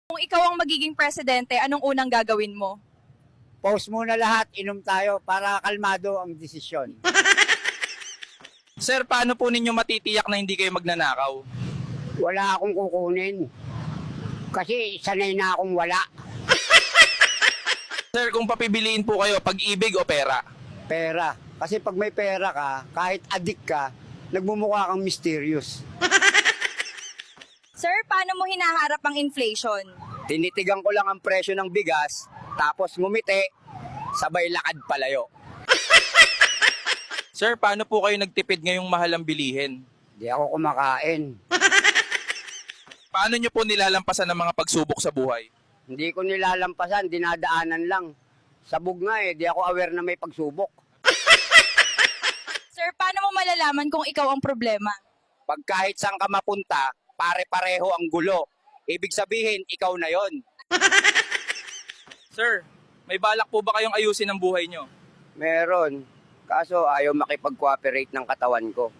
Kung ikaw ang magiging presidente, anong unang gagawin mo? Pause muna lahat, inom tayo para kalmado ang desisyon. Sir, paano po ninyo matitiyak na hindi kayo magnanakaw? Wala akong kukunin. Kasi sanay na akong wala. Sir, kung papibiliin po kayo, pag-ibig o pera? Pera. Kasi pag may pera ka, kahit adik ka, nagmumukha kang mysterious. Sir, paano mo hinaharap ang inflation? Tinitigan ko lang ang presyo ng bigas, tapos ngumiti, sabay lakad palayo. Sir, paano po kayo nagtipid ngayong mahal ang bilihin? Di ako kumakain. Paano nyo po nilalampasan ang mga pagsubok sa buhay? Hindi ko nilalampasan, dinadaanan lang. Sabog nga di ako aware na may pagsubok. Sir, paano mo malalaman kung ikaw ang problema? Pag kahit saan ka mapunta, pare-pareho ang gulo. Ibig sabihin, ikaw na yon. Sir, may balak po ba kayong ayusin ang buhay nyo? Meron. Kaso ayaw makipag-cooperate ng katawan ko.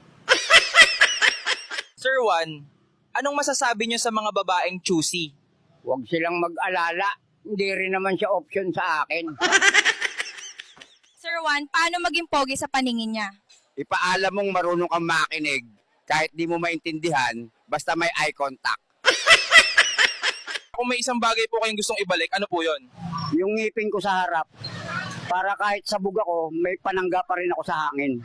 Sir Juan, anong masasabi nyo sa mga babaeng choosy? Huwag silang mag-alala. Hindi rin naman siya option sa akin. Sir Juan, paano maging pogi sa paningin niya? Ipaalam mong marunong kang makinig kahit di mo maintindihan, basta may eye contact. Kung may isang bagay po kayong gustong ibalik, ano po yon? Yung ngipin ko sa harap, para kahit sabog ako, may panangga pa rin ako sa hangin.